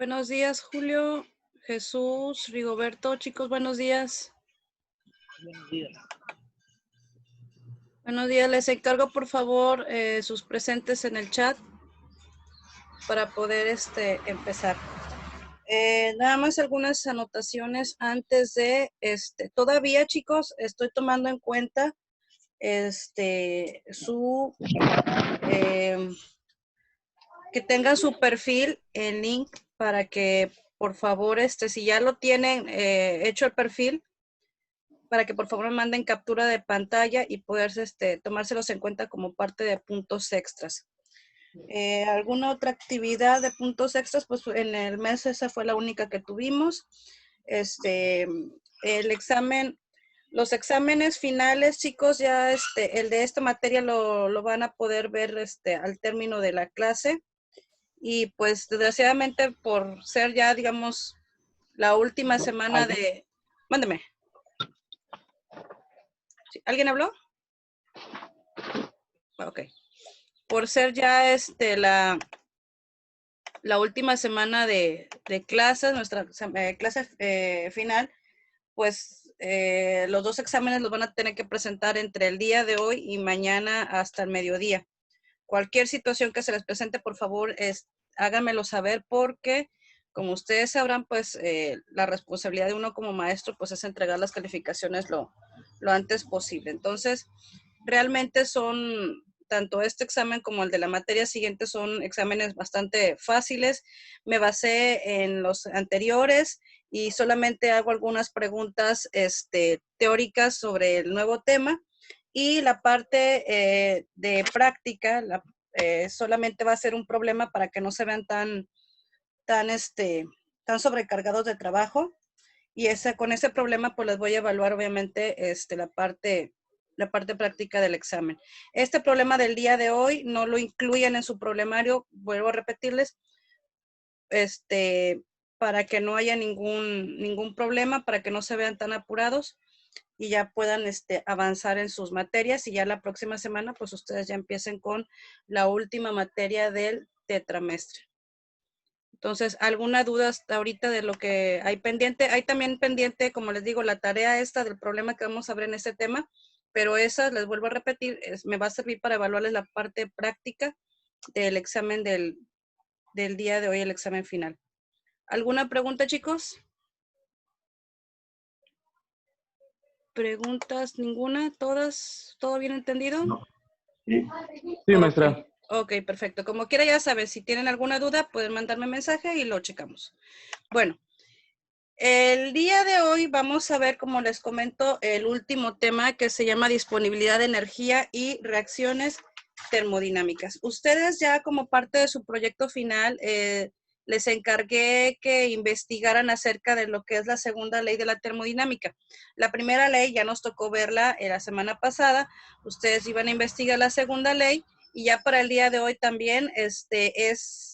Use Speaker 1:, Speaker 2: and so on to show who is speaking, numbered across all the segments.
Speaker 1: Buenos días, Julio, Jesús, Rigoberto. Chicos, buenos días.
Speaker 2: Buenos días.
Speaker 1: Buenos días. Les encargo, por favor, sus presentes en el chat para poder empezar. Nada más algunas anotaciones antes de, todavía, chicos, estoy tomando en cuenta que tengan su perfil en link para que, por favor, si ya lo tienen hecho el perfil, para que por favor me manden captura de pantalla y poder tomárselos en cuenta como parte de puntos extras. ¿Alguna otra actividad de puntos extras? Pues en el mes esa fue la única que tuvimos. El examen, los exámenes finales, chicos, ya el de esta materia lo van a poder ver al término de la clase. Y pues desgraciadamente por ser ya, digamos, la última semana de... Mándeme. ¿Alguien habló? Ok. Por ser ya la última semana de clases, nuestra clase final, pues los dos exámenes los van a tener que presentar entre el día de hoy y mañana hasta el mediodía. Cualquier situación que se les presente, por favor, háganmelo saber porque, como ustedes sabrán, pues la responsabilidad de uno como maestro, pues es entregar las calificaciones lo antes posible. Entonces, realmente son, tanto este examen como el de la materia siguiente son exámenes bastante fáciles. Me basé en los anteriores y solamente hago algunas preguntas teóricas sobre el nuevo tema. Y la parte de práctica solamente va a ser un problema para que no se vean tan sobrecargados de trabajo. Y con ese problema pues les voy a evaluar obviamente la parte práctica del examen. Este problema del día de hoy no lo incluyen en su problemario, vuelvo a repetirles, para que no haya ningún problema, para que no se vean tan apurados y ya puedan avanzar en sus materias, y ya la próxima semana pues ustedes ya empiecen con la última materia del tetramestre. Entonces, ¿alguna duda hasta ahorita de lo que hay pendiente? Hay también pendiente, como les digo, la tarea esta del problema que vamos a ver en este tema, pero esa, les vuelvo a repetir, me va a servir para evaluarles la parte práctica del examen del día de hoy, el examen final. ¿Alguna pregunta, chicos? ¿Preguntas ninguna? ¿Todas? ¿Todo bien entendido?
Speaker 2: No. Sí, sí, maestra.
Speaker 1: Ok, perfecto. Como quiera, ya sabes, si tienen alguna duda, pueden mandarme mensaje y lo checamos. Bueno, el día de hoy vamos a ver, como les comento, el último tema que se llama disponibilidad de energía y reacciones termodinámicas. Ustedes ya como parte de su proyecto final, les encargué que investigaran acerca de lo que es la segunda ley de la termodinámica. La primera ley ya nos tocó verla la semana pasada. Ustedes iban a investigar la segunda ley y ya para el día de hoy también es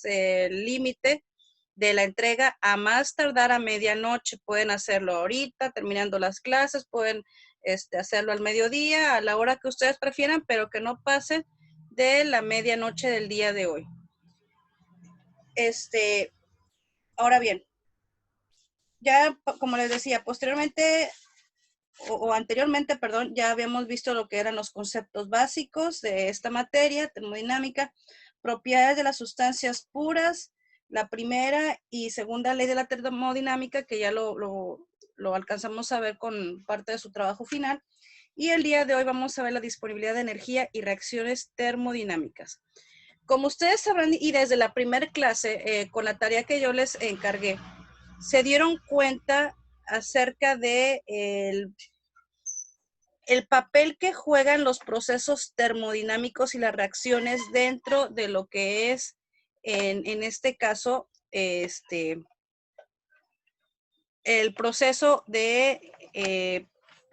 Speaker 1: el límite de la entrega a más tardar a medianoche. Pueden hacerlo ahorita, terminando las clases, pueden hacerlo al mediodía, a la hora que ustedes prefieran, pero que no pase de la medianoche del día de hoy. Ahora bien, ya como les decía, posteriormente o anteriormente, perdón, ya habíamos visto lo que eran los conceptos básicos de esta materia, termodinámica, propiedades de las sustancias puras, la primera y segunda ley de la termodinámica, que ya lo alcanzamos a ver con parte de su trabajo final. Y el día de hoy vamos a ver la disponibilidad de energía y reacciones termodinámicas. Como ustedes sabrán, y desde la primera clase, con la tarea que yo les encargué, se dieron cuenta acerca de el papel que juegan los procesos termodinámicos y las reacciones dentro de lo que es, en este caso, el proceso de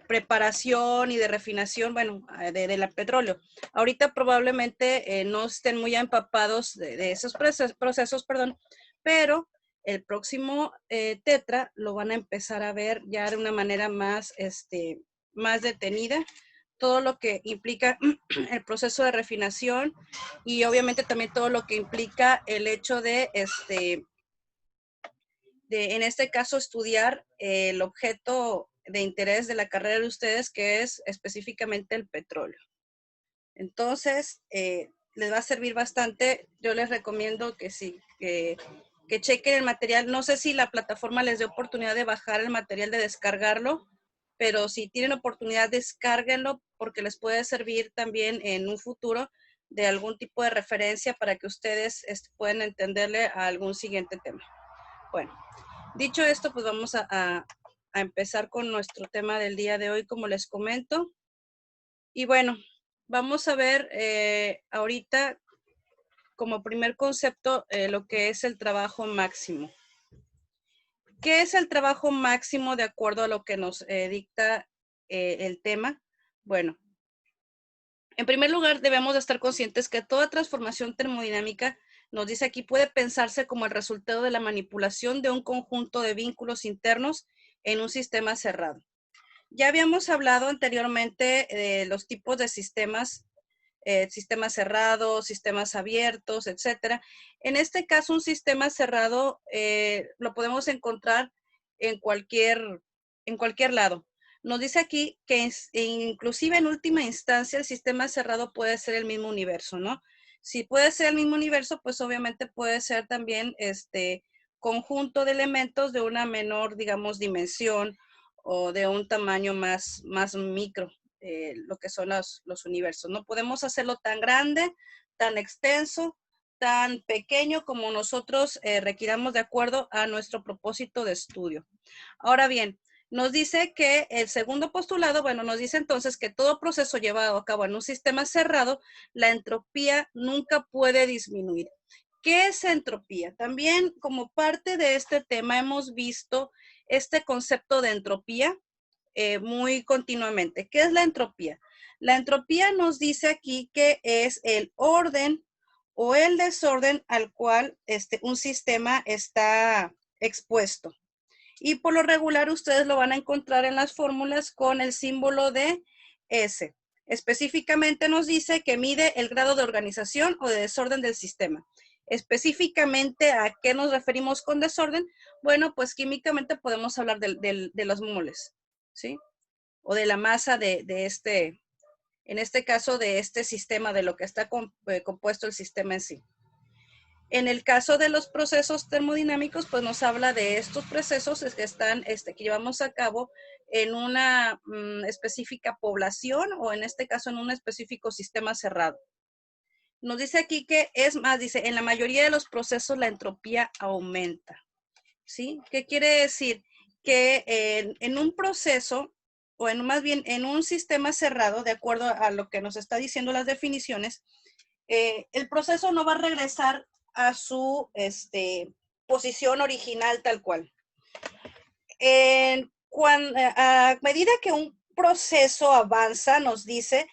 Speaker 1: preparación y de refinación, bueno, del petróleo. Ahorita probablemente no estén muy empapados de esos procesos, perdón, pero el próximo tetra lo van a empezar a ver ya de una manera más detenida, todo lo que implica el proceso de refinación y obviamente también todo lo que implica el hecho de en este caso, estudiar el objeto de interés de la carrera de ustedes, que es específicamente el petróleo. Entonces, les va a servir bastante. Yo les recomiendo que sí, que chequen el material. No sé si la plataforma les dé oportunidad de bajar el material, de descargarlo, pero si tienen oportunidad, descárguenlo porque les puede servir también en un futuro de algún tipo de referencia para que ustedes puedan entenderle a algún siguiente tema. Bueno, dicho esto, pues vamos a empezar con nuestro tema del día de hoy, como les comento. Y bueno, vamos a ver ahorita como primer concepto lo que es el trabajo máximo. ¿Qué es el trabajo máximo de acuerdo a lo que nos dicta el tema? Bueno, en primer lugar debemos de estar conscientes que toda transformación termodinámica, nos dice aquí, puede pensarse como el resultado de la manipulación de un conjunto de vínculos internos en un sistema cerrado. Ya habíamos hablado anteriormente de los tipos de sistemas cerrados, sistemas abiertos, etcétera. En este caso, un sistema cerrado lo podemos encontrar en cualquier lado. Nos dice aquí que inclusive en última instancia el sistema cerrado puede ser el mismo universo, ¿no? Si puede ser el mismo universo, pues obviamente puede ser también conjunto de elementos de una menor, digamos, dimensión o de un tamaño más micro. Lo que son los universos. No podemos hacerlo tan grande, tan extenso, tan pequeño como nosotros requiramos de acuerdo a nuestro propósito de estudio. Ahora bien, nos dice que el segundo postulado, bueno, nos dice entonces que todo proceso llevado a cabo en un sistema cerrado, la entropía nunca puede disminuir. ¿Qué es entropía? También como parte de este tema hemos visto este concepto de entropía muy continuamente. ¿Qué es la entropía? La entropía nos dice aquí que es el orden o el desorden al cual un sistema está expuesto. Y por lo regular ustedes lo van a encontrar en las fórmulas con el símbolo de S. Específicamente nos dice que mide el grado de organización o de desorden del sistema. Específicamente, ¿a qué nos referimos con desorden? Bueno, pues químicamente podemos hablar de los moles, ¿sí? O de la masa en este caso, de este sistema, de lo que está compuesto el sistema en sí. En el caso de los procesos termodinámicos, pues nos habla de estos procesos que están, que llevamos a cabo en una específica población o en este caso en un específico sistema cerrado. Nos dice aquí que es más, dice, en la mayoría de los procesos la entropía aumenta, ¿sí? ¿Qué quiere decir? Que en un proceso, o más bien en un sistema cerrado, de acuerdo a lo que nos está diciendo las definiciones, el proceso no va a regresar a su posición original tal cual. A medida que un proceso avanza, nos dice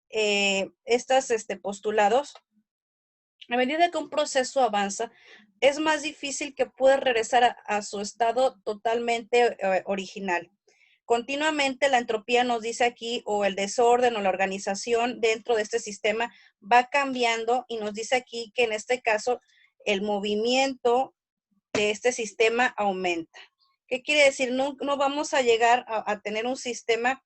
Speaker 1: estos postulados, a medida que un proceso avanza, es más difícil que pueda regresar a su estado totalmente original. Continuamente la entropía nos dice aquí, o el desorden o la organización dentro de este sistema va cambiando y nos dice aquí que en este caso el movimiento de este sistema aumenta. ¿Qué quiere decir? No vamos a llegar a tener un sistema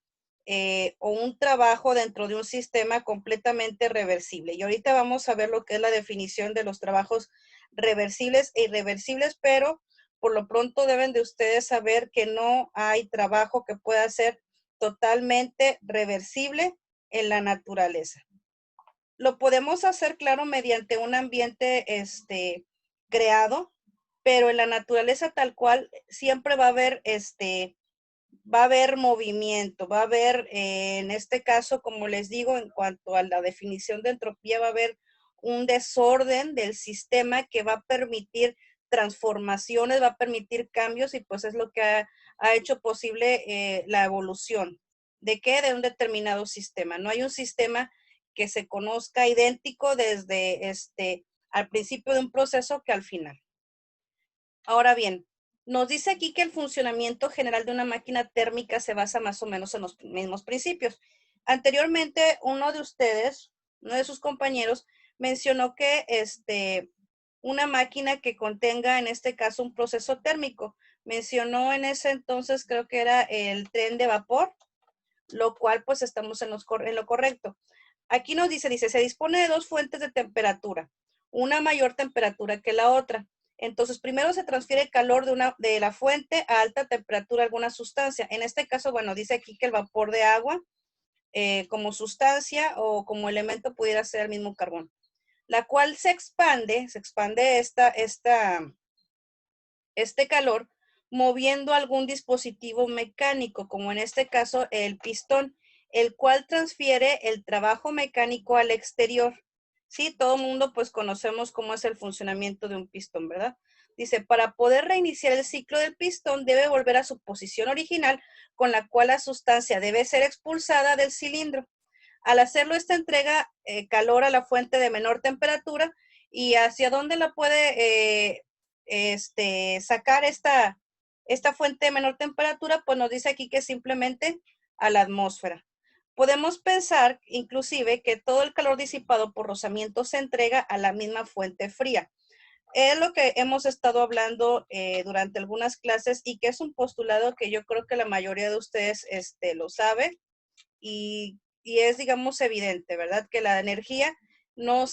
Speaker 1: o un trabajo dentro de un sistema completamente reversible. Y ahorita vamos a ver lo que es la definición de los trabajos reversibles e irreversibles, pero por lo pronto deben de ustedes saber que no hay trabajo que pueda ser totalmente reversible en la naturaleza. Lo podemos hacer, claro, mediante un ambiente creado, pero en la naturaleza tal cual siempre va a haber movimiento, va a haber, en este caso, como les digo, en cuanto a la definición de entropía, va a haber un desorden del sistema que va a permitir transformaciones, va a permitir cambios y pues es lo que ha hecho posible la evolución. ¿De qué? De un determinado sistema. No hay un sistema que se conozca idéntico desde al principio de un proceso que al final. Ahora bien, nos dice aquí que el funcionamiento general de una máquina térmica se basa más o menos en los mismos principios. Anteriormente, uno de ustedes, uno de sus compañeros, mencionó que una máquina que contenga, en este caso, un proceso térmico. Mencionó en ese entonces, creo que era el tren de vapor, lo cual pues estamos en lo correcto. Aquí nos dice, se dispone de dos fuentes de temperatura, una mayor temperatura que la otra. Entonces, primero se transfiere calor de la fuente a alta temperatura a alguna sustancia. En este caso, bueno, dice aquí que el vapor de agua como sustancia o como elemento pudiera ser el mismo carbón, la cual se expande este calor moviendo algún dispositivo mecánico, como en este caso el pistón, el cual transfiere el trabajo mecánico al exterior. Sí, todo el mundo pues conocemos cómo es el funcionamiento de un pistón, ¿verdad? Dice, para poder reiniciar el ciclo del pistón debe volver a su posición original, con la cual la sustancia debe ser expulsada del cilindro. Al hacerlo, esta entrega calor a la fuente de menor temperatura. ¿Y hacia dónde la puede sacar esta fuente de menor temperatura? Pues nos dice aquí que simplemente a la atmósfera. Podemos pensar inclusive que todo el calor disipado por rozamiento se entrega a la misma fuente fría. Es lo que hemos estado hablando durante algunas clases y que es un postulado que yo creo que la mayoría de ustedes lo sabe y es, digamos, evidente, ¿verdad? Que la energía no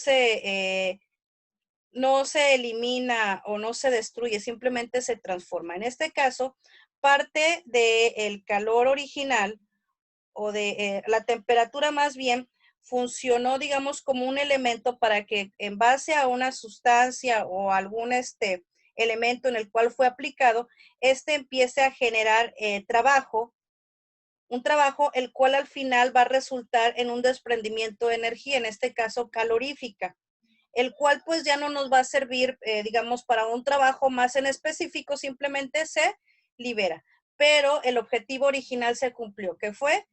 Speaker 1: no se elimina o no se destruye, simplemente se transforma. En este caso, parte del calor original o de la temperatura más bien funcionó, digamos, como un elemento para que en base a una sustancia o algún elemento en el cual fue aplicado, empiece a generar un trabajo el cual al final va a resultar en un desprendimiento de energía, en este caso calorífica, el cual pues ya no nos va a servir, digamos, para un trabajo más en específico, simplemente se libera. Pero el objetivo original se cumplió, que fue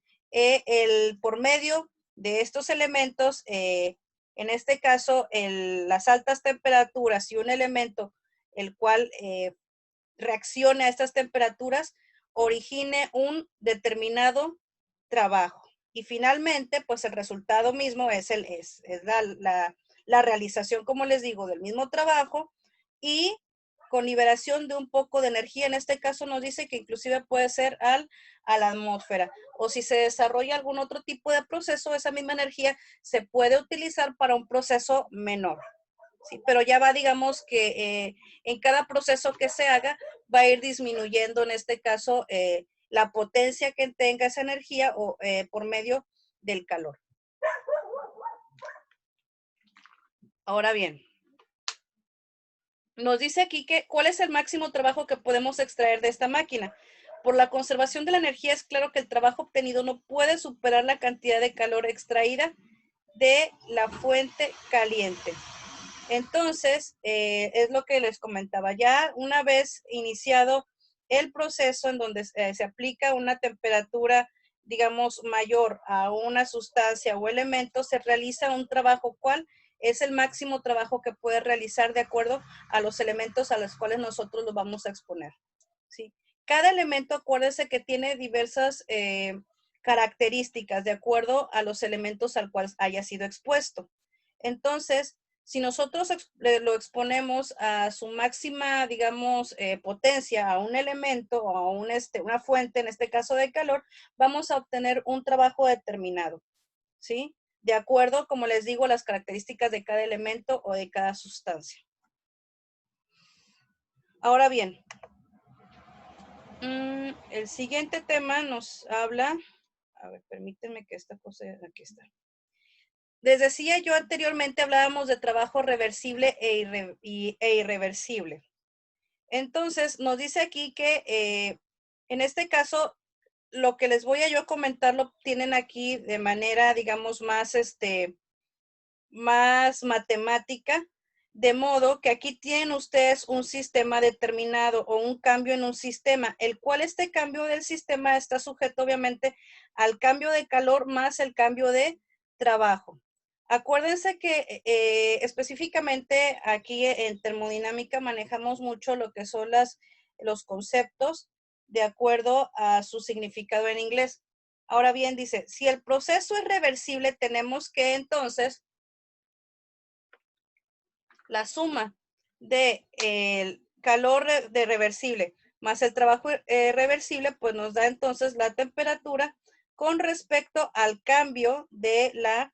Speaker 1: por medio de estos elementos, en este caso las altas temperaturas y un elemento el cual reaccione a estas temperaturas, origine un determinado trabajo. Y finalmente, pues el resultado mismo es la realización, como les digo, del mismo trabajo y con liberación de un poco de energía. En este caso nos dice que inclusive puede ser a la atmósfera. O si se desarrolla algún otro tipo de proceso, esa misma energía se puede utilizar para un proceso menor. Sí, pero ya va, digamos que en cada proceso que se haga va a ir disminuyendo, en este caso, la potencia que tenga esa energía o por medio del calor. Ahora bien, nos dice aquí que cuál es el máximo trabajo que podemos extraer de esta máquina. Por la conservación de la energía es claro que el trabajo obtenido no puede superar la cantidad de calor extraída de la fuente caliente. Entonces, es lo que les comentaba. Ya una vez iniciado el proceso en donde se aplica una temperatura, digamos, mayor a una sustancia o elemento, se realiza un trabajo. ¿Cuál es el máximo trabajo que puede realizar de acuerdo a los elementos a los cuales nosotros los vamos a exponer? ¿Sí? Cada elemento, acuérdense que tiene diversas características de acuerdo a los elementos al cual haya sido expuesto. Entonces, si nosotros lo exponemos a su máxima, digamos, potencia a un elemento o a una fuente, en este caso de calor, vamos a obtener un trabajo determinado, ¿sí? De acuerdo, como les digo, a las características de cada elemento o de cada sustancia. Ahora bien, el siguiente tema nos habla, a ver, permítanme que esta cosa, aquí está. Les decía yo anteriormente, hablábamos de trabajo reversible e irreversible. Entonces, nos dice aquí que en este caso, lo que les voy a yo comentar lo tienen aquí de manera, digamos, más matemática, de modo que aquí tienen ustedes un sistema determinado o un cambio en un sistema, el cual este cambio del sistema está sujeto obviamente al cambio de calor más el cambio de trabajo. Acuérdense que específicamente aquí en termodinámica manejamos mucho lo que son los conceptos de acuerdo a su significado en inglés. Ahora bien, dice, si el proceso es reversible, tenemos que entonces la suma de el calor de reversible más el trabajo reversible, pues nos da entonces la temperatura con respecto al cambio de la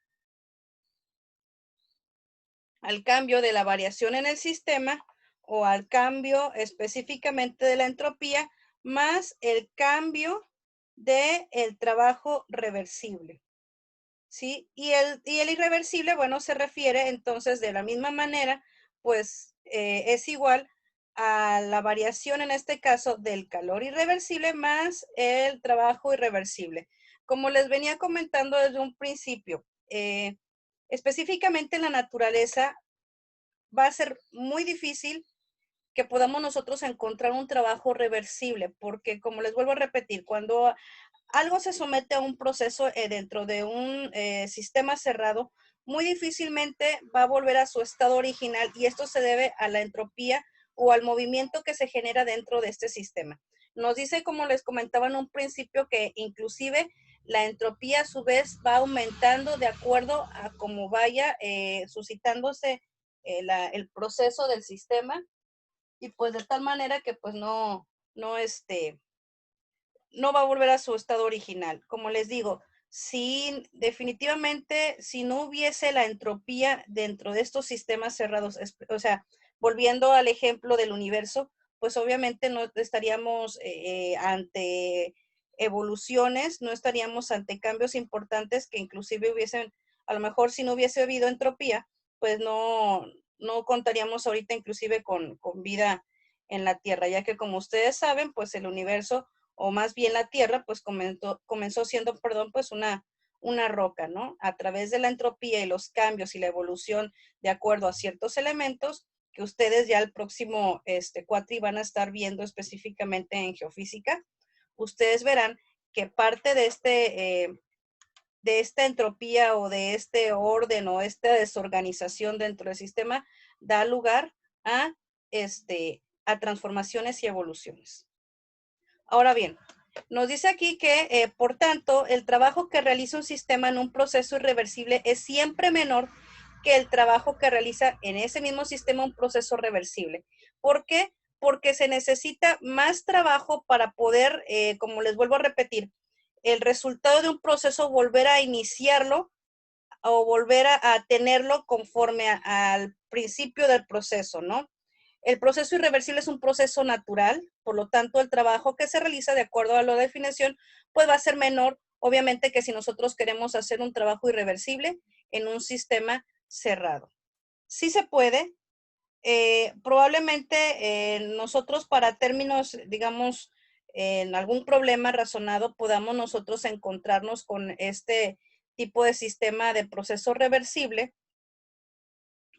Speaker 1: variación en el sistema o al cambio específicamente de la entropía más el cambio de el trabajo reversible. ¿Sí? Y el irreversible, bueno, se refiere entonces de la misma manera, pues es igual a la variación en este caso del calor irreversible más el trabajo irreversible. Como les venía comentando desde un principio, específicamente en la naturaleza va a ser muy difícil que podamos nosotros encontrar un trabajo reversible, porque como les vuelvo a repetir, cuando algo se somete a un proceso dentro de un sistema cerrado, muy difícilmente va a volver a su estado original y esto se debe a la entropía o al movimiento que se genera dentro de este sistema. Nos dice, como les comentaba en un principio, que inclusive la entropía a su vez va aumentando de acuerdo a cómo vaya suscitándose el proceso del sistema y pues de tal manera que pues no va a volver a su estado original. Como les digo, si definitivamente, si no hubiese la entropía dentro de estos sistemas cerrados, o sea, volviendo al ejemplo del universo, pues obviamente no estaríamos ante evoluciones, no estaríamos ante cambios importantes que inclusive hubiesen, a lo mejor si no hubiese habido entropía, pues no contaríamos ahorita inclusive con vida en la Tierra, ya que como ustedes saben, pues el universo o más bien la Tierra, pues comenzó siendo, pues una roca, ¿no? A través de la entropía y los cambios y la evolución de acuerdo a ciertos elementos que ustedes ya el próximo cuatri van a estar viendo específicamente en geofísica, ustedes verán que parte de esta entropía o de este orden o esta desorganización dentro del sistema da lugar a, a transformaciones y evoluciones. Ahora bien, nos dice aquí que, por tanto, el trabajo que realiza un sistema en un proceso irreversible es siempre menor que el trabajo que realiza en ese mismo sistema un proceso reversible. ¿Por qué? Porque se necesita más trabajo para poder, como les vuelvo a repetir, el resultado de un proceso volver a iniciarlo o volver a tenerlo conforme al principio del proceso, ¿no? El proceso irreversible es un proceso natural, por lo tanto, el trabajo que se realiza de acuerdo a la definición, pues va a ser menor, obviamente, que si nosotros queremos hacer un trabajo irreversible en un sistema cerrado. Sí se puede, probablemente nosotros para términos, digamos, en algún problema razonado, podamos nosotros encontrarnos con este tipo de sistema de proceso reversible,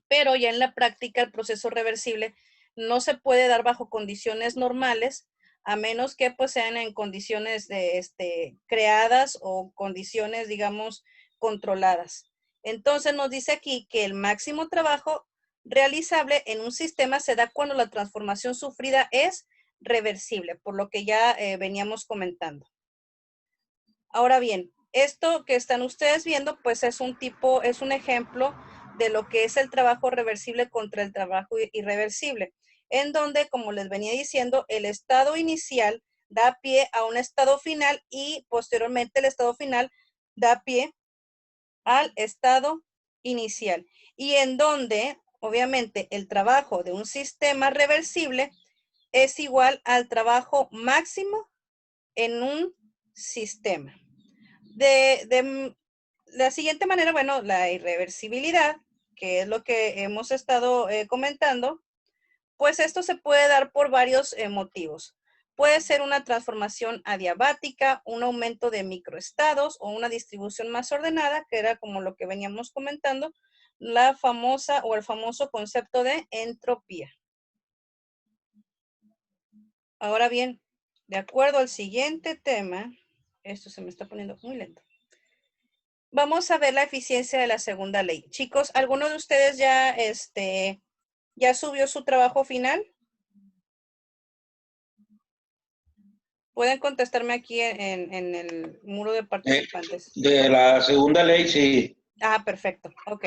Speaker 1: pero ya en la práctica el proceso reversible no se puede dar bajo condiciones normales, a menos que pues sean en condiciones creadas o condiciones, digamos, controladas. Entonces nos dice aquí que el máximo trabajo realizable en un sistema se da cuando la transformación sufrida es reversible, por lo que ya veníamos comentando. Ahora bien, esto que están ustedes viendo, pues es un ejemplo de lo que es el trabajo reversible contra el trabajo irreversible, en donde, como les venía diciendo, el estado inicial da pie a un estado final y posteriormente el estado final da pie al estado inicial. Y en donde, obviamente, el trabajo de un sistema reversible es igual al trabajo máximo en un sistema. De la siguiente manera, bueno, la irreversibilidad, que es lo que hemos estado comentando, pues esto se puede dar por varios motivos. Puede ser una transformación adiabática, un aumento de microestados o una distribución más ordenada, que era como lo que veníamos comentando, la famosa o el famoso concepto de entropía. Ahora bien, de acuerdo al siguiente tema, esto se me está poniendo muy lento. Vamos a ver la eficiencia de la segunda ley. Chicos, ¿alguno de ustedes ya subió su trabajo final? Pueden contestarme aquí en el muro de participantes.
Speaker 3: De la segunda ley, sí.
Speaker 1: Ah, perfecto. Ok.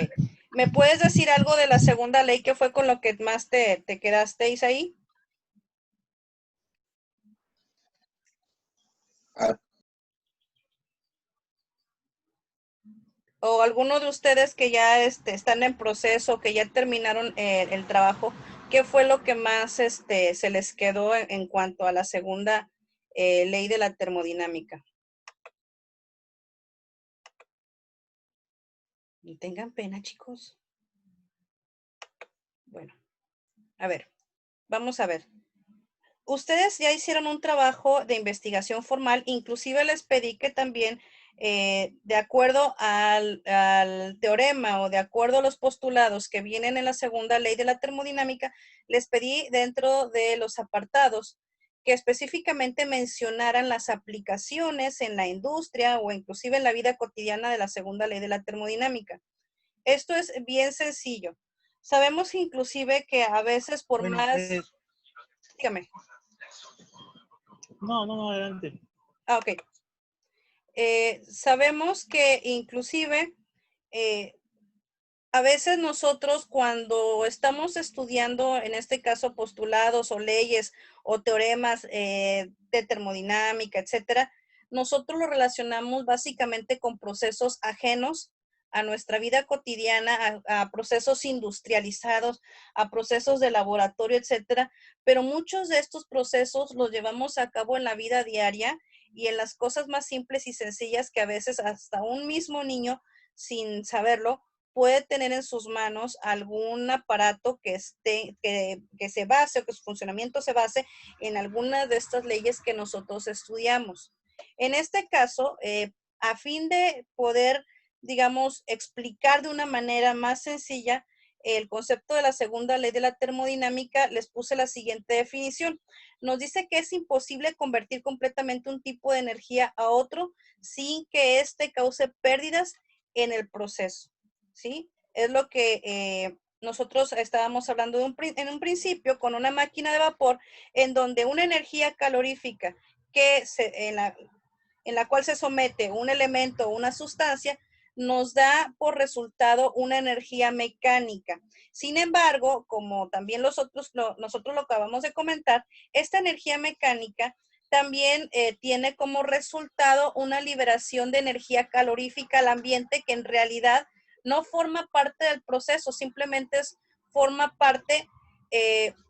Speaker 1: ¿Me puedes decir algo de la segunda ley que fue con lo que más te quedasteis ahí?
Speaker 3: Ah,
Speaker 1: O alguno de ustedes que ya están en proceso, que ya terminaron el trabajo, ¿qué fue lo que más se les quedó en cuanto a la segunda ley de la termodinámica? No tengan pena, chicos. Bueno, a ver, vamos a ver. Ustedes ya hicieron un trabajo de investigación formal, inclusive les pedí que también, de acuerdo al teorema o de acuerdo a los postulados que vienen en la segunda ley de la termodinámica, les pedí dentro de los apartados que específicamente mencionaran las aplicaciones en la industria o inclusive en la vida cotidiana de la segunda ley de la termodinámica. Esto es bien sencillo. Sabemos inclusive que a veces por
Speaker 2: Bueno,
Speaker 1: más, dígame.
Speaker 2: no, adelante.
Speaker 1: Ok. Sabemos que inclusive eh, a veces nosotros cuando estamos estudiando, en este caso postulados o leyes o teoremas de termodinámica, etcétera, nosotros lo relacionamos básicamente con procesos ajenos a nuestra vida cotidiana, a procesos industrializados, a procesos de laboratorio, etcétera, pero muchos de estos procesos los llevamos a cabo en la vida diaria y en las cosas más simples y sencillas que a veces hasta un mismo niño, sin saberlo, puede tener en sus manos algún aparato que se base o que su funcionamiento se base en alguna de estas leyes que nosotros estudiamos. En este caso, a fin de poder, digamos, explicar de una manera más sencilla el concepto de la segunda ley de la termodinámica, les puse la siguiente definición. Nos dice que es imposible convertir completamente un tipo de energía a otro sin que éste cause pérdidas en el proceso. ¿Sí? Es lo que nosotros estábamos hablando en un principio con una máquina de vapor en donde una energía calorífica en la cual se somete un elemento o una sustancia nos da por resultado una energía mecánica. Sin embargo, como también nosotros lo acabamos de comentar, esta energía mecánica también tiene como resultado una liberación de energía calorífica al ambiente que en realidad no forma parte del proceso, simplemente forma parte,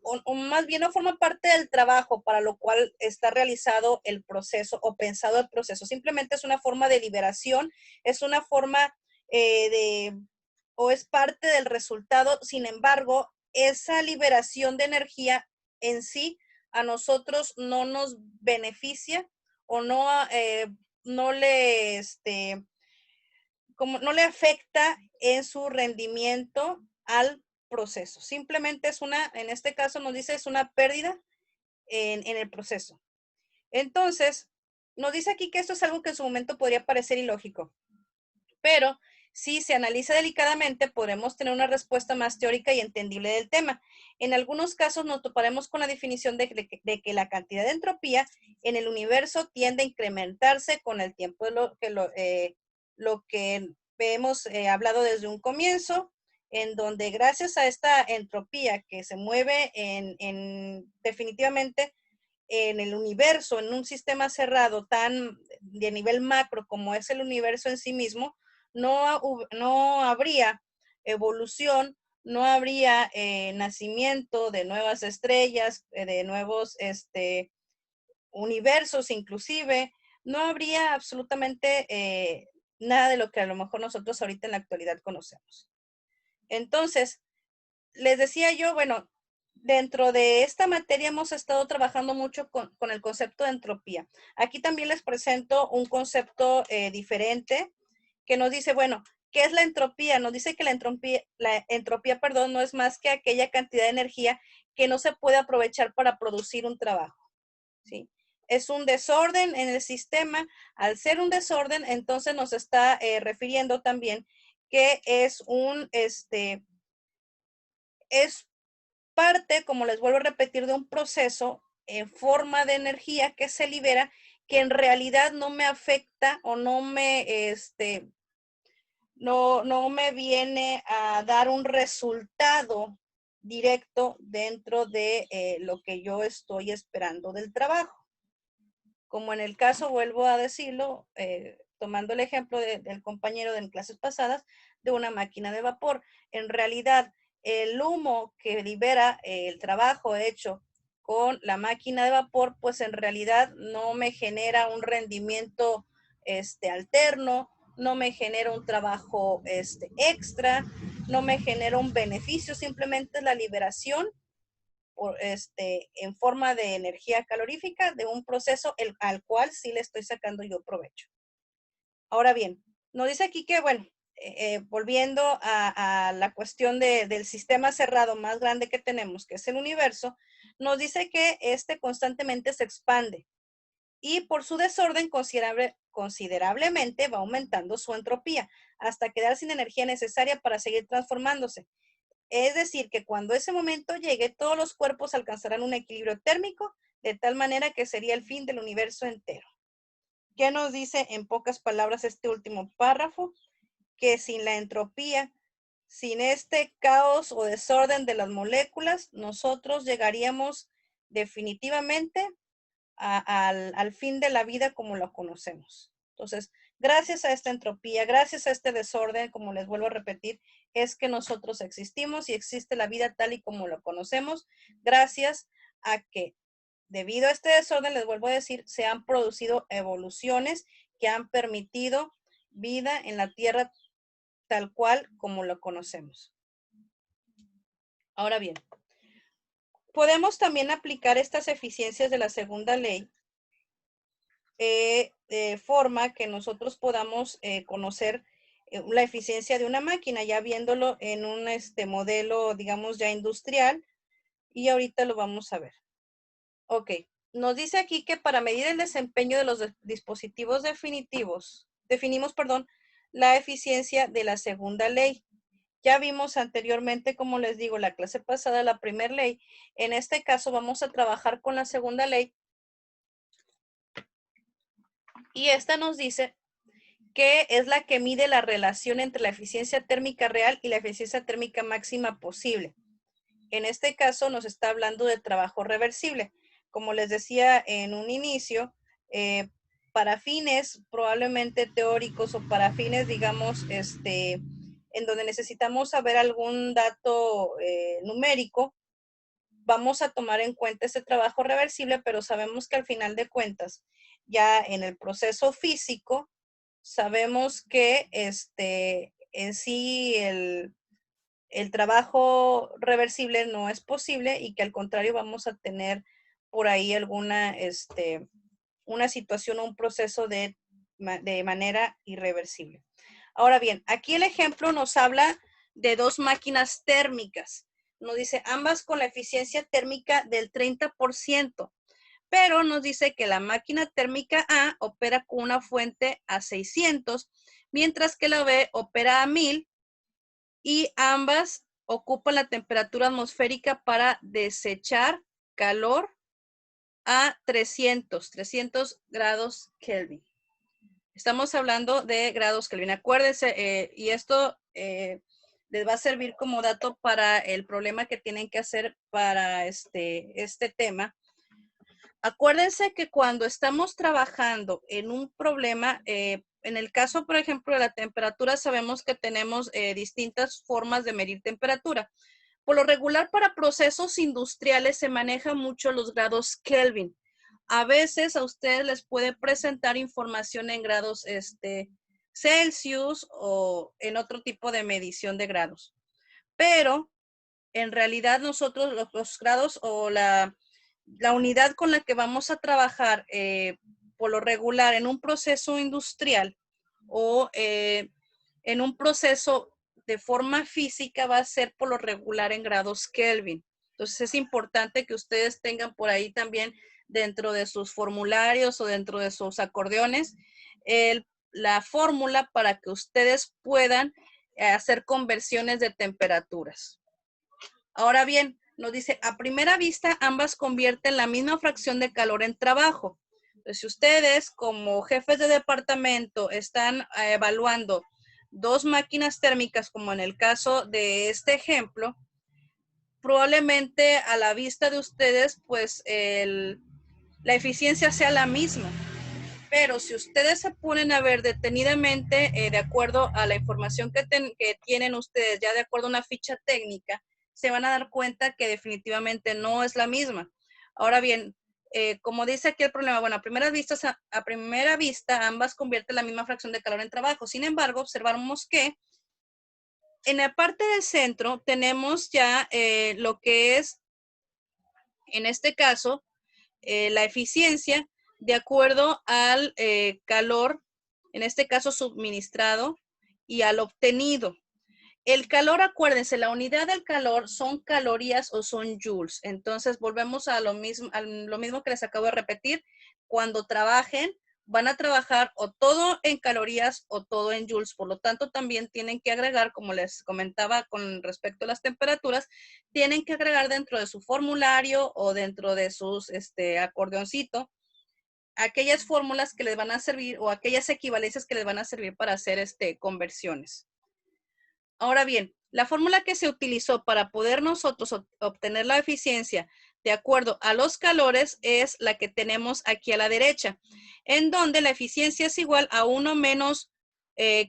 Speaker 1: o más bien no forma parte del trabajo para lo cual está realizado el proceso o pensado el proceso. Simplemente es una forma de liberación, es una forma o es parte del resultado. Sin embargo, esa liberación de energía en sí a nosotros no nos beneficia o no le, como no le afecta en su rendimiento al proceso. Simplemente en este caso nos dice, es una pérdida en el proceso. Entonces, nos dice aquí que esto es algo que en su momento podría parecer ilógico, pero si se analiza delicadamente, podremos tener una respuesta más teórica y entendible del tema. En algunos casos nos toparemos con la definición de que la cantidad de entropía en el universo tiende a incrementarse con el tiempo, de lo que hemos hablado desde un comienzo, en donde gracias a esta entropía que se mueve definitivamente en el universo, en un sistema cerrado tan de nivel macro como es el universo en sí mismo, no habría evolución, no habría nacimiento de nuevas estrellas, de nuevos universos inclusive, no habría absolutamente nada de lo que a lo mejor nosotros ahorita en la actualidad conocemos. Entonces, les decía yo, bueno, dentro de esta materia hemos estado trabajando mucho con el concepto de entropía. Aquí también les presento un concepto diferente que nos dice, bueno, ¿qué es la entropía? Nos dice que la entropía, perdón, no es más que aquella cantidad de energía que no se puede aprovechar para producir un trabajo, ¿sí? Es un desorden en el sistema. Al ser un desorden, entonces nos está refiriendo también que es parte, como les vuelvo a repetir, de un proceso en forma de energía que se libera, que en realidad no me afecta o no me viene a dar un resultado directo dentro de lo que yo estoy esperando del trabajo. Como en el caso, vuelvo a decirlo, tomando el ejemplo del compañero de en clases pasadas, de una máquina de vapor. En realidad, el humo que libera el trabajo hecho con la máquina de vapor, pues en realidad no me genera un rendimiento alterno, no me genera un trabajo extra, no me genera un beneficio, simplemente la liberación en forma de energía calorífica de un proceso al cual sí le estoy sacando yo provecho. Ahora bien, nos dice aquí que, bueno, volviendo a la cuestión del sistema cerrado más grande que tenemos, que es el universo, nos dice que constantemente se expande y por su desorden considerablemente va aumentando su entropía hasta quedar sin energía necesaria para seguir transformándose. Es decir, que cuando ese momento llegue, todos los cuerpos alcanzarán un equilibrio térmico de tal manera que sería el fin del universo entero. ¿Qué nos dice en pocas palabras este último párrafo? Que sin la entropía, sin este caos o desorden de las moléculas, nosotros llegaríamos definitivamente al fin de la vida como lo conocemos. Entonces, gracias a esta entropía, gracias a este desorden, como les vuelvo a repetir, es que nosotros existimos y existe la vida tal y como lo conocemos, gracias a que debido a este desorden, les vuelvo a decir, se han producido evoluciones que han permitido vida en la Tierra tal cual como lo conocemos. Ahora bien, podemos también aplicar estas eficiencias de la segunda ley de forma que nosotros podamos conocer la eficiencia de una máquina, ya viéndolo en un modelo, digamos, ya industrial, y ahorita lo vamos a ver. Ok, nos dice aquí que para medir el desempeño de los dispositivos definimos, la eficiencia de la segunda ley. Ya vimos anteriormente, como les digo, la clase pasada, la primera ley. En este caso vamos a trabajar con la segunda ley. Y esta nos dice que es la que mide la relación entre la eficiencia térmica real y la eficiencia térmica máxima posible. En este caso nos está hablando de trabajo reversible. Como les decía en un inicio, para fines probablemente teóricos o para fines, digamos, en donde necesitamos saber algún dato numérico, vamos a tomar en cuenta ese trabajo reversible, pero sabemos que al final de cuentas, ya en el proceso físico, sabemos que en sí el trabajo reversible no es posible y que al contrario vamos a tener por ahí alguna, una situación o un proceso de manera irreversible. Ahora bien, aquí el ejemplo nos habla de dos máquinas térmicas. Nos dice ambas con la eficiencia térmica del 30%, pero nos dice que la máquina térmica A opera con una fuente a 600, mientras que la B opera a 1000 y ambas ocupan la temperatura atmosférica para desechar calor a 300 grados Kelvin. Estamos hablando de grados Kelvin. Acuérdense, y esto les va a servir como dato para el problema que tienen que hacer para este tema. Acuérdense que cuando estamos trabajando en un problema, en el caso, por ejemplo, de la temperatura, sabemos que tenemos distintas formas de medir temperatura. Por lo regular, para procesos industriales se manejan mucho los grados Kelvin. A veces a ustedes les puede presentar información en grados Celsius o en otro tipo de medición de grados. Pero en realidad nosotros los grados o la unidad con la que vamos a trabajar por lo regular en un proceso industrial o en un proceso de forma física va a ser por lo regular en grados Kelvin. Entonces es importante que ustedes tengan por ahí también dentro de sus formularios o dentro de sus acordeones la fórmula para que ustedes puedan hacer conversiones de temperaturas. Ahora bien, nos dice, a primera vista, ambas convierten la misma fracción de calor en trabajo. Entonces, si ustedes como jefes de departamento están evaluando dos máquinas térmicas, como en el caso de este ejemplo, probablemente a la vista de ustedes, pues la eficiencia sea la misma. Pero si ustedes se ponen a ver detenidamente, de acuerdo a la información que tienen ustedes, ya de acuerdo a una ficha técnica, se van a dar cuenta que definitivamente no es la misma. Ahora bien, como dice aquí el problema, bueno, a primera vista ambas convierten la misma fracción de calor en trabajo. Sin embargo, observamos que en la parte del centro tenemos ya lo que es, en este caso, la eficiencia de acuerdo al calor, en este caso suministrado, y al obtenido. El calor, acuérdense, la unidad del calor son calorías o son joules. Entonces, volvemos a lo mismo que les acabo de repetir. Cuando trabajen, van a trabajar o todo en calorías o todo en joules. Por lo tanto, también tienen que agregar, como les comentaba con respecto a las temperaturas, tienen que agregar dentro de su formulario o dentro de sus acordeoncito aquellas fórmulas que les van a servir o aquellas equivalencias que les van a servir para hacer conversiones. Ahora bien, la fórmula que se utilizó para poder nosotros obtener la eficiencia de acuerdo a los calores es la que tenemos aquí a la derecha, en donde la eficiencia es igual a 1 menos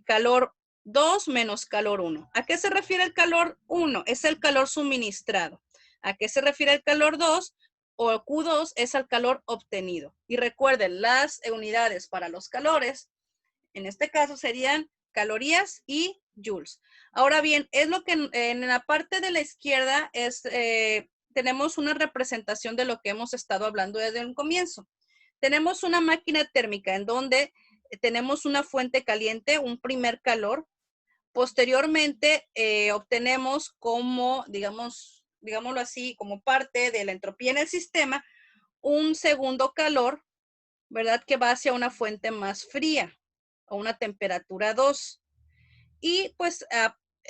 Speaker 1: calor 2 menos calor 1. ¿A qué se refiere el calor 1? Es el calor suministrado. ¿A qué se refiere el calor 2? O Q2 es el calor obtenido. Y recuerden, las unidades para los calores, en este caso serían calorías y joules. Ahora bien, es lo que en la parte de la izquierda tenemos una representación de lo que hemos estado hablando desde un comienzo. Tenemos una máquina térmica en donde tenemos una fuente caliente, un primer calor. Posteriormente obtenemos como, digámoslo así, como parte de la entropía en el sistema, un segundo calor, ¿verdad? Que va hacia una fuente más fría a una temperatura 2. Y pues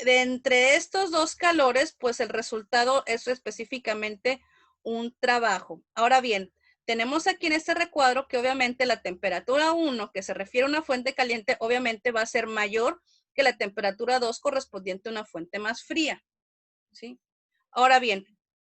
Speaker 1: de entre estos dos calores, pues el resultado es específicamente un trabajo. Ahora bien, tenemos aquí en este recuadro que obviamente la temperatura 1, que se refiere a una fuente caliente, obviamente va a ser mayor que la temperatura 2 correspondiente a una fuente más fría, ¿sí? Ahora bien,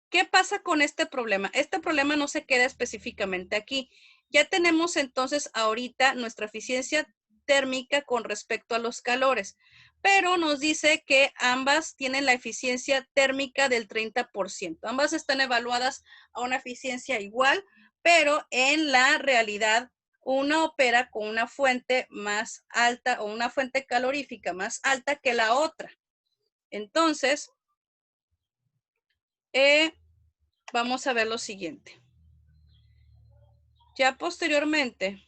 Speaker 1: ¿qué pasa con este problema? Este problema no se queda específicamente aquí. Ya tenemos entonces ahorita nuestra eficiencia térmica con respecto a los calores, pero nos dice que ambas tienen la eficiencia térmica del 30%. Ambas están evaluadas a una eficiencia igual, pero en la realidad una opera con una fuente más alta o una fuente calorífica más alta que la otra. Entonces, vamos a ver lo siguiente. Ya posteriormente,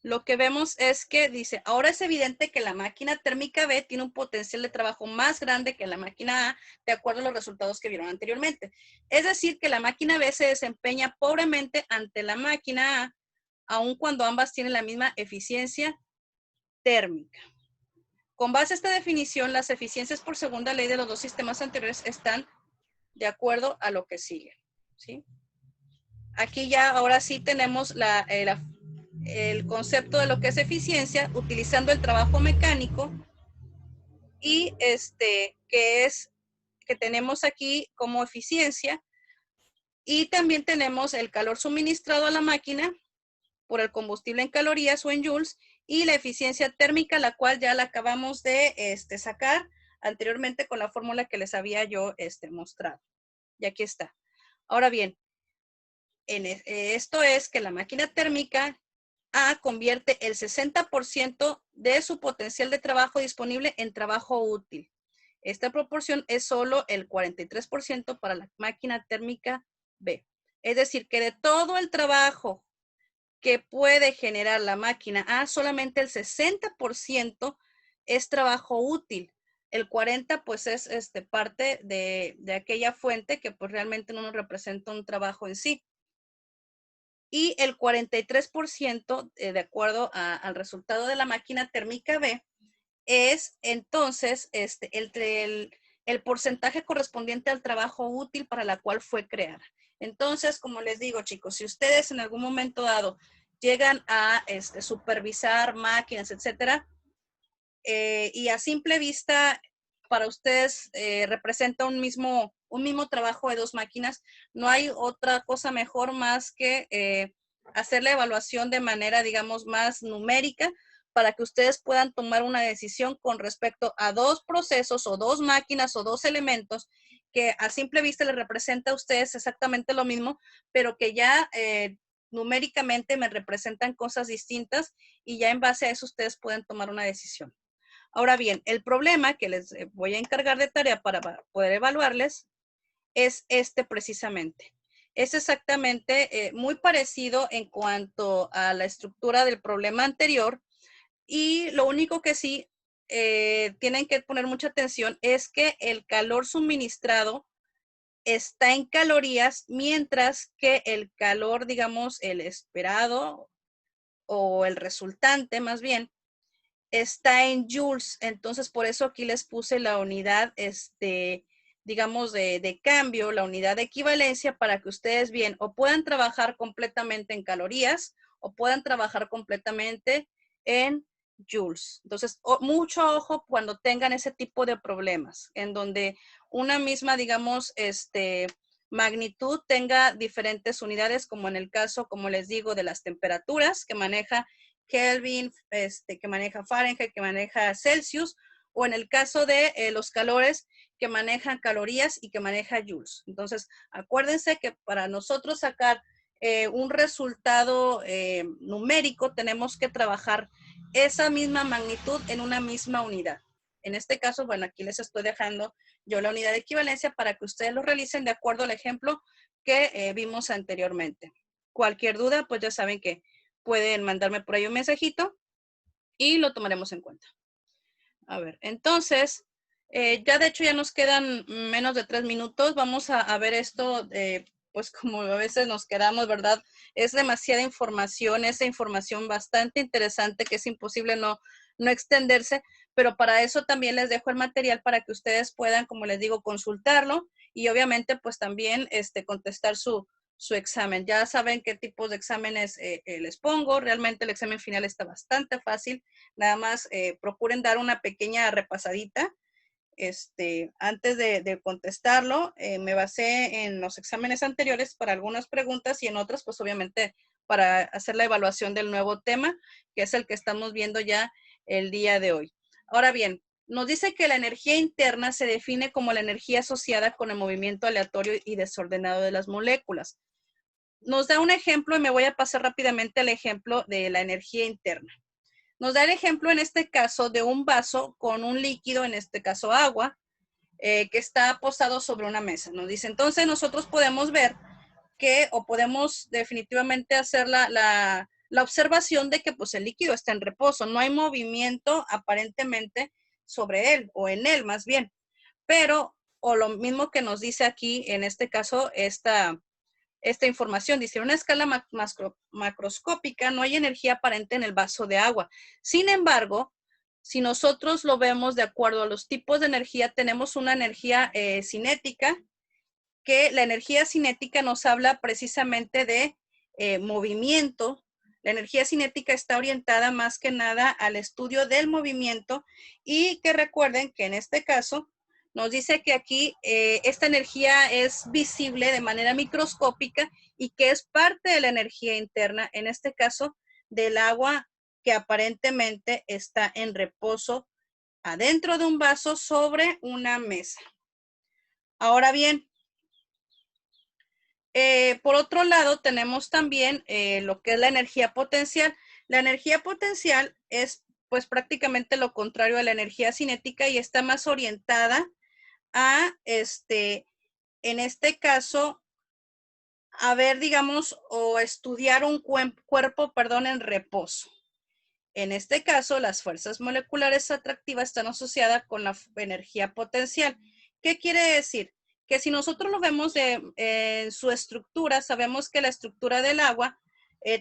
Speaker 1: lo que vemos es que dice, ahora es evidente que la máquina térmica B tiene un potencial de trabajo más grande que la máquina A, de acuerdo a los resultados que vieron anteriormente. Es decir, que la máquina B se desempeña pobremente ante la máquina A, aun cuando ambas tienen la misma eficiencia térmica. Con base a esta definición, las eficiencias por segunda ley de los dos sistemas anteriores están de acuerdo a lo que sigue, ¿sí? Aquí ya ahora sí tenemos el concepto de lo que es eficiencia utilizando el trabajo mecánico y que tenemos aquí como eficiencia, y también tenemos el calor suministrado a la máquina por el combustible en calorías o en joules y la eficiencia térmica, la cual ya la acabamos de sacar anteriormente con la fórmula que les había yo mostrado. Y aquí está. Ahora bien, esto es que la máquina térmica A convierte el 60% de su potencial de trabajo disponible en trabajo útil. Esta proporción es solo el 43% para la máquina térmica B. Es decir, que de todo el trabajo que puede generar la máquina A, solamente el 60% es trabajo útil. El 40% pues es parte de aquella fuente que pues realmente no nos representa un trabajo en sí. Y el 43%, de acuerdo al resultado de la máquina térmica B, es entonces el porcentaje correspondiente al trabajo útil para la cual fue creada. Entonces, como les digo, chicos, si ustedes en algún momento dado llegan a supervisar máquinas, etcétera, y a simple vista para ustedes representa un mismo trabajo de dos máquinas. No hay otra cosa mejor más que hacer la evaluación de manera, digamos, más numérica para que ustedes puedan tomar una decisión con respecto a dos procesos o dos máquinas o dos elementos que a simple vista les representa a ustedes exactamente lo mismo, pero que ya numéricamente me representan cosas distintas y ya en base a eso ustedes pueden tomar una decisión. Ahora bien, el problema que les voy a encargar de tarea para poder evaluarles es este precisamente. Es exactamente muy parecido en cuanto a la estructura del problema anterior y lo único que sí tienen que poner mucha atención es que el calor suministrado está en calorías, mientras que el calor, digamos, el esperado o el resultante más bien, está en joules. Entonces, por eso aquí les puse la unidad, digamos, de cambio, la unidad de equivalencia para que ustedes bien o puedan trabajar completamente en calorías o puedan trabajar completamente en joules. Entonces, mucho ojo cuando tengan ese tipo de problemas, en donde una misma, digamos, magnitud tenga diferentes unidades, como en el caso, como les digo, de las temperaturas que maneja Kelvin, que maneja Fahrenheit, que maneja Celsius, o en el caso de los calores que manejan calorías y que maneja joules. Entonces, acuérdense que para nosotros sacar un resultado numérico, tenemos que trabajar esa misma magnitud en una misma unidad. En este caso, bueno, aquí les estoy dejando yo la unidad de equivalencia para que ustedes lo realicen de acuerdo al ejemplo que vimos anteriormente. Cualquier duda, pues ya saben que pueden mandarme por ahí un mensajito y lo tomaremos en cuenta. A ver, entonces, ya de hecho ya nos quedan menos de 3 minutos. Vamos a ver esto, pues como a veces nos quedamos, ¿verdad? Es demasiada información, esa información bastante interesante que es imposible no extenderse, pero para eso también les dejo el material para que ustedes puedan, como les digo, consultarlo y obviamente pues también contestar su examen. Ya saben qué tipos de exámenes les pongo. Realmente el examen final está bastante fácil. Nada más procuren dar una pequeña repasadita. Antes de contestarlo, me basé en los exámenes anteriores para algunas preguntas y en otras, pues obviamente para hacer la evaluación del nuevo tema, que es el que estamos viendo ya el día de hoy. Ahora bien, nos dice que la energía interna se define como la energía asociada con el movimiento aleatorio y desordenado de las moléculas. Nos da un ejemplo y me voy a pasar rápidamente al ejemplo de la energía interna. Nos da el ejemplo en este caso de un vaso con un líquido, en este caso agua, que está posado sobre una mesa. Nos dice, entonces nosotros podemos ver que, o podemos definitivamente hacer la observación de que pues el líquido está en reposo, no hay movimiento aparentemente sobre él, o en él más bien. Pero, o lo mismo que nos dice aquí, en este caso, esta información. Dice, en una escala macroscópica no hay energía aparente en el vaso de agua. Sin embargo, si nosotros lo vemos de acuerdo a los tipos de energía, tenemos una energía cinética, que la energía cinética nos habla precisamente de movimiento. La energía cinética está orientada más que nada al estudio del movimiento y que recuerden que en este caso nos dice que aquí esta energía es visible de manera microscópica y que es parte de la energía interna, en este caso del agua que aparentemente está en reposo adentro de un vaso sobre una mesa. Ahora bien, por otro lado, tenemos también lo que es la energía potencial. La energía potencial es pues prácticamente lo contrario a la energía cinética y está más orientada a, en este caso, a ver, digamos, o estudiar un cuerpo, perdón, en reposo. En este caso, las fuerzas moleculares atractivas están asociadas con la energía potencial. ¿Qué quiere decir? Que si nosotros lo vemos en su estructura, sabemos que la estructura del agua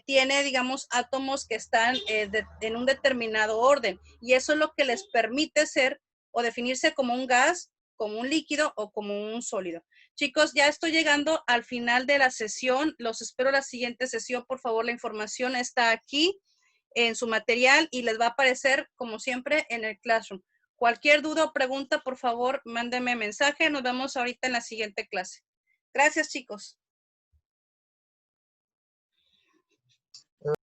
Speaker 1: tiene, digamos, átomos que están en un determinado orden y eso es lo que les permite ser o definirse como un gas, como un líquido o como un sólido. Chicos, ya estoy llegando al final de la sesión. Los espero la siguiente sesión. Por favor, la información está aquí. en su material y les va a aparecer, como siempre, en el Classroom. Cualquier duda o pregunta, por favor, mándenme mensaje. Nos vemos ahorita en la siguiente clase. Gracias, chicos.